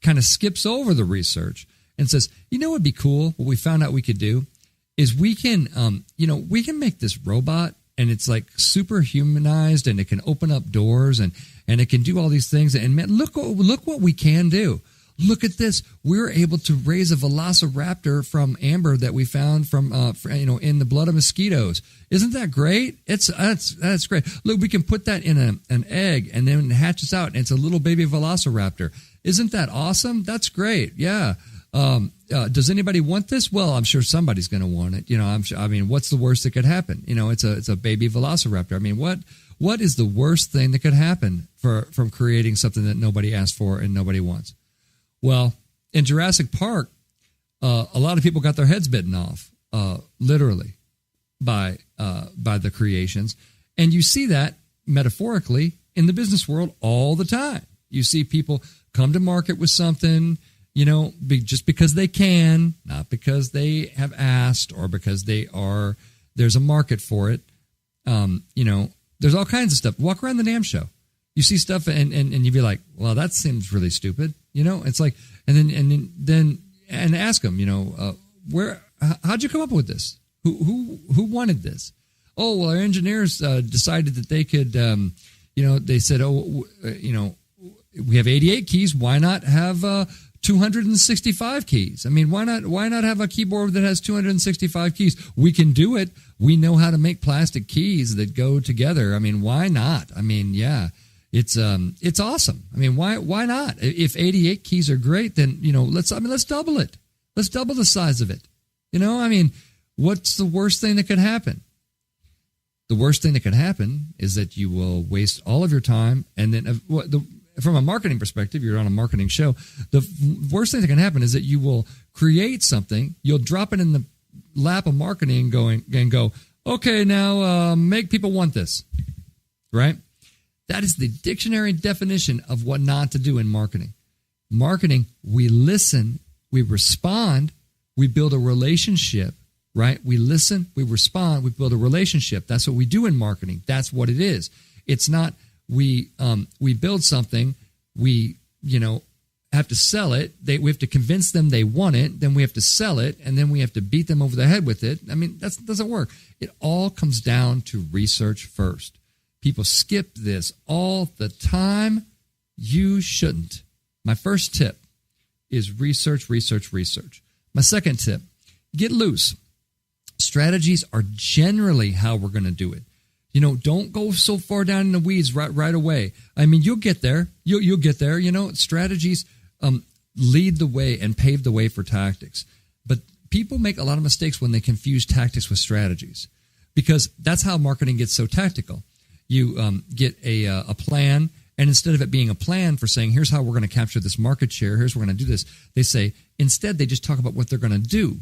of skips over the research and says, what'd be cool? What we found out we could do is we can make this robot, and it's like super humanized, and it can open up doors, and it can do all these things. And man, look what we can do. Look at this. We're able to raise a velociraptor from amber that we found from in the blood of mosquitoes. Isn't that great? That's great. Look, we can put that in an egg, and then it hatches out, and it's a little baby velociraptor. Isn't that awesome? That's great. Yeah. Does anybody want this? Well, I'm sure somebody's going to want it. What's the worst that could happen? It's a baby velociraptor. I mean, what is the worst thing that could happen from creating something that nobody asked for and nobody wants? Well, in Jurassic Park, a lot of people got their heads bitten off, literally, by the creations. And you see that metaphorically in the business world all the time. You see people come to market with something, just because they can, not because they have asked or because there's a market for it. There's all kinds of stuff. Walk around the NAMM show. You see stuff and you'd be like, well, that seems really stupid. It's like, and then ask them, how'd you come up with this? Who wanted this? Oh, well, our engineers decided that they could, they said, we have 88 keys. Why not have 265 keys? I mean, why not have a keyboard that has 265 keys? We can do it. We know how to make plastic keys that go together. I mean, why not? I mean, yeah, it's awesome. I mean, why not? If 88 keys are great, then, let's double it. Let's double the size of it. What's the worst thing that could happen? The worst thing that could happen is that you will waste all of your time. And then from a marketing perspective, you're on a marketing show. The worst thing that can happen is that you will create something. You'll drop it in the lap of marketing and go, okay, now make people want this, right? That is the dictionary definition of what not to do in marketing. Marketing, we listen, we respond, we build a relationship. Right? We listen, we respond, we build a relationship. That's what we do in marketing. That's what it is. It's not we build something, we have to sell it. We have to convince them they want it. Then we have to sell it, and then we have to beat them over the head with it. I mean, that doesn't work. It all comes down to research first. People skip this all the time. You shouldn't. My first tip is research, research, research. My second tip, get loose. Strategies are generally how we're going to do it. Don't go so far down in the weeds right away. I mean, you'll get there. You'll get there. Strategies lead the way and pave the way for tactics. But people make a lot of mistakes when they confuse tactics with strategies, because that's how marketing gets so tactical. You get a plan, and instead of it being a plan for saying, here's how we're going to capture this market share, here's how we're going to do this, they say, instead they just talk about what they're going to do.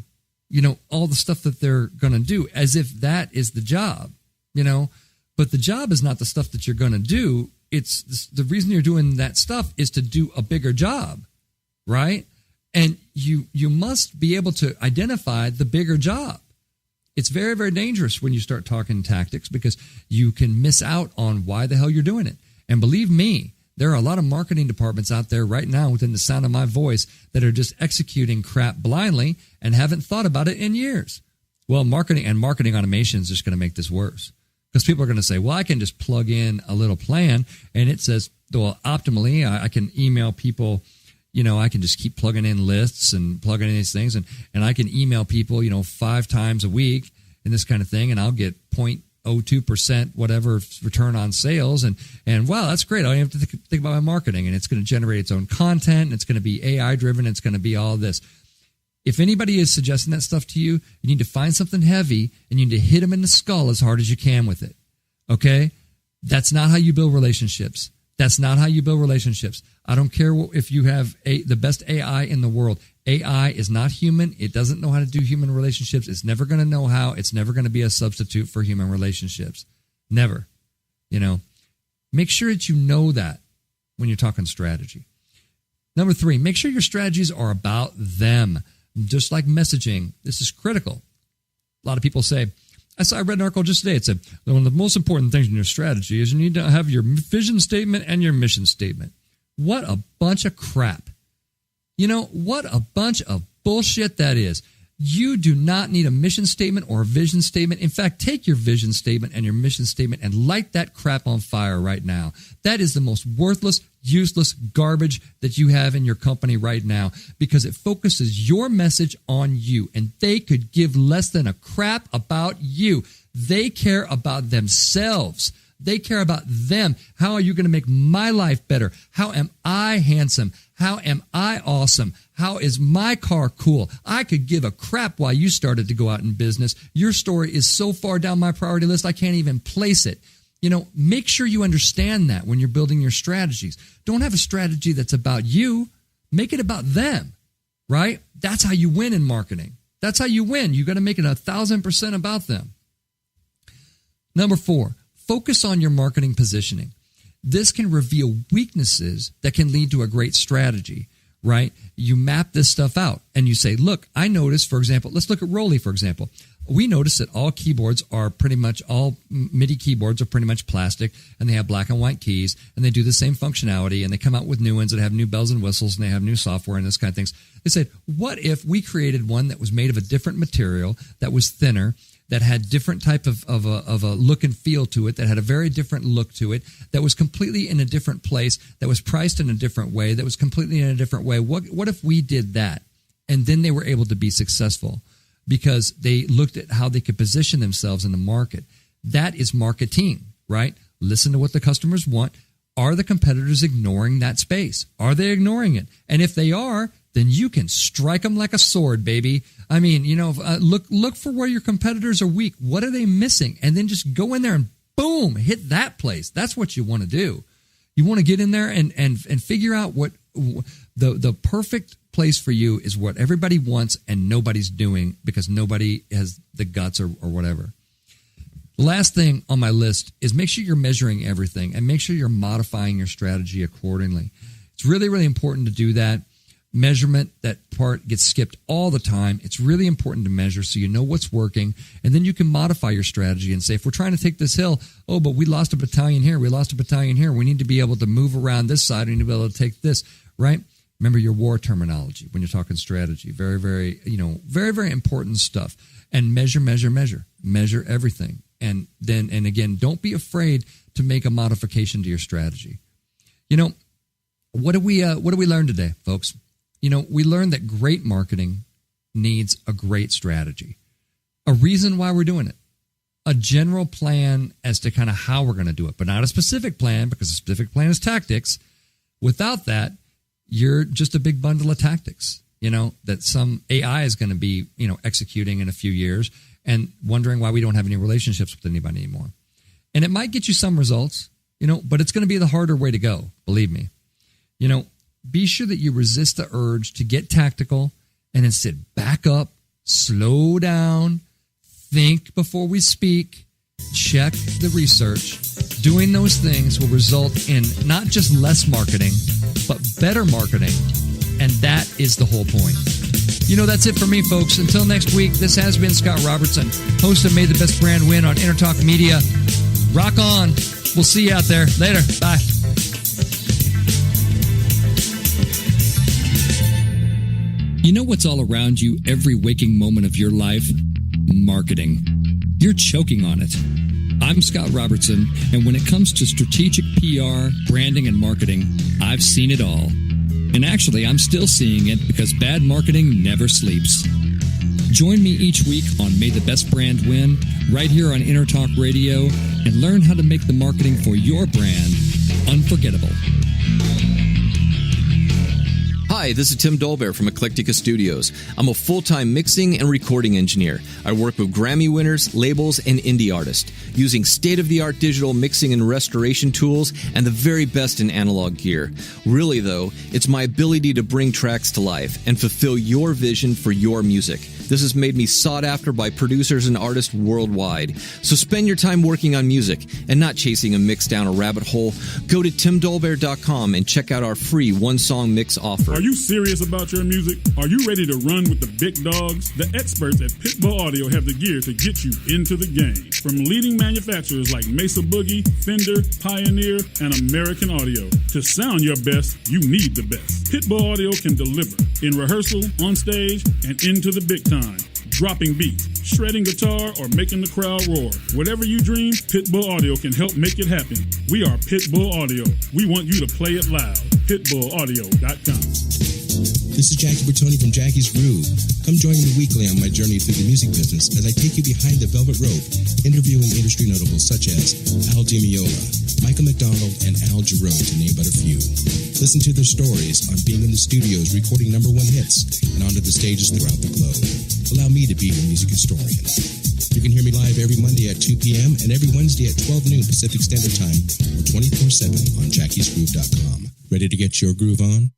All the stuff that they're going to do, as if that is the job, but the job is not the stuff that you're going to do. It's the reason you're doing that stuff is to do a bigger job, right? And you must be able to identify the bigger job. It's very, very dangerous when you start talking tactics, because you can miss out on why the hell you're doing it. And believe me, there are a lot of marketing departments out there right now within the sound of my voice that are just executing crap blindly and haven't thought about it in years. Well, marketing automation is just going to make this worse, because people are going to say, well, I can just plug in a little plan and it says, well, optimally, I can email people, I can just keep plugging in lists and plugging in these things, and I can email people, 5 times a week and this kind of thing, and I'll get 0.02% whatever return on sales, and wow, that's great. I don't have to think about my marketing, and it's going to generate its own content, and it's going to be AI driven, it's going to be all this. If anybody is suggesting that stuff to you, you need to find something heavy and you need to hit them in the skull as hard as you can with it. Okay? That's not how you build relationships. That's not how you build relationships. I don't care if you have the best AI in the world. AI is not human. It doesn't know how to do human relationships. It's never going to know how. It's never going to be a substitute for human relationships. Never. Make sure that you know that when you're talking strategy. Number 3, make sure your strategies are about them. Just like messaging, this is critical. A lot of people say, I read an article just today. It said, one of the most important things in your strategy is you need to have your vision statement and your mission statement. What a bunch of crap. What a bunch of bullshit that is. You do not need a mission statement or a vision statement. In fact, take your vision statement and your mission statement and light that crap on fire right now. That is the most worthless, useless garbage that you have in your company right now, because it focuses your message on you, and they could give less than a crap about you. They care about themselves. They care about them. How are you going to make my life better? How am I handsome? How am I awesome? How is my car cool? I could give a crap why you started to go out in business. Your story is so far down my priority list, I can't even place it. Make sure you understand that when you're building your strategies. Don't have a strategy that's about you. Make it about them, right? That's how you win in marketing. That's how you win. You got to make it 1,000% about them. Number 4, focus on your marketing positioning. This can reveal weaknesses that can lead to a great strategy, right? You map this stuff out and you say, look, I noticed, for example, let's look at Rolly, for example. We noticed that all MIDI keyboards are pretty much plastic, and they have black and white keys, and they do the same functionality, and they come out with new ones that have new bells and whistles, and they have new software and this kind of things. They said, what if we created one that was made of a different material, that was thinner, that had different type of a look and feel to it, that had a very different look to it, that was completely in a different place, that was priced in a different way, that was completely in a different way. What if we did that? And then they were able to be successful because they looked at how they could position themselves in the market. That is marketing, right? Listen to what the customers want. Are the competitors ignoring that space? Are they ignoring it? And if they are, then you can strike them like a sword, baby. I mean, look for where your competitors are weak. What are they missing? And then just go in there and boom, hit that place. That's what you want to do. You want to get in there and figure out what the perfect place for you is, what everybody wants and nobody's doing because nobody has the guts or whatever. The last thing on my list is make sure you're measuring everything and make sure you're modifying your strategy accordingly. It's really, really important to do that. Measurement, that part gets skipped all the time. It's really important to measure so you know what's working, and then you can modify your strategy and say, if we're trying to take this hill, but we lost a battalion here, we need to be able to move around this side, we need to be able to take this, right? Remember your war terminology when you're talking strategy. Very, very, very, very important stuff. And measure everything. And again, don't be afraid to make a modification to your strategy. What do we learn today, folks? We learned that great marketing needs a great strategy, a reason why we're doing it, a general plan as to kind of how we're going to do it, but not a specific plan, because a specific plan is tactics. Without that, you're just a big bundle of tactics, that some AI is going to be, executing in a few years and wondering why we don't have any relationships with anybody anymore. And it might get you some results, but it's going to be the harder way to go. Believe me. Be sure that you resist the urge to get tactical and instead back up, slow down, think before we speak, check the research. Doing those things will result in not just less marketing, but better marketing. And that is the whole point. That's it for me, folks. Until next week, this has been Scott Robertson, host of May the Best Brand Win on Entertalk Media. Rock on. We'll see you out there. Later. Bye. You know what's all around you every waking moment of your life? Marketing. You're choking on it. I'm Scott Robertson, and when it comes to strategic PR, branding, and marketing, I've seen it all. And actually, I'm still seeing it because bad marketing never sleeps. Join me each week on May the Best Brand Win, right here on Entertalk Radio, and learn how to make the marketing for your brand unforgettable. Hi, this is Tim Dolbear from Eclectica Studios. I'm a full-time mixing and recording engineer. I work with Grammy winners, labels, and indie artists, using state-of-the-art digital mixing and restoration tools and the very best in analog gear. Really, though, it's my ability to bring tracks to life and fulfill your vision for your music. This has made me sought after by producers and artists worldwide. So spend your time working on music and not chasing a mix down a rabbit hole. Go to timdolbear.com and check out our free one-song mix offer. Are you serious about your music? Are you ready to run with the big dogs? The experts at Pitbull Audio have the gear to get you into the game. From leading manufacturers like Mesa Boogie, Fender, Pioneer, and American Audio. To sound your best, you need the best. Pitbull Audio can deliver in rehearsal, on stage, and into the big time. Dropping beats, shredding guitar, or making the crowd roar. Whatever you dream, Pitbull Audio can help make it happen. We are Pitbull Audio. We want you to play it loud. PitbullAudio.com. This is Jackie Bertoni from Jackie's Groove. Come join me weekly on my journey through the music business as I take you behind the velvet rope, interviewing industry notables such as Al DiMeola, Michael McDonald, and Al Jarreau, to name but a few. Listen to their stories on being in the studios recording #1 hits and onto the stages throughout the globe. Allow me to be your music historian. You can hear me live every Monday at 2 p.m. and every Wednesday at 12 noon Pacific Standard Time or 24/7 on jackiesgroove.com. Ready to get your groove on?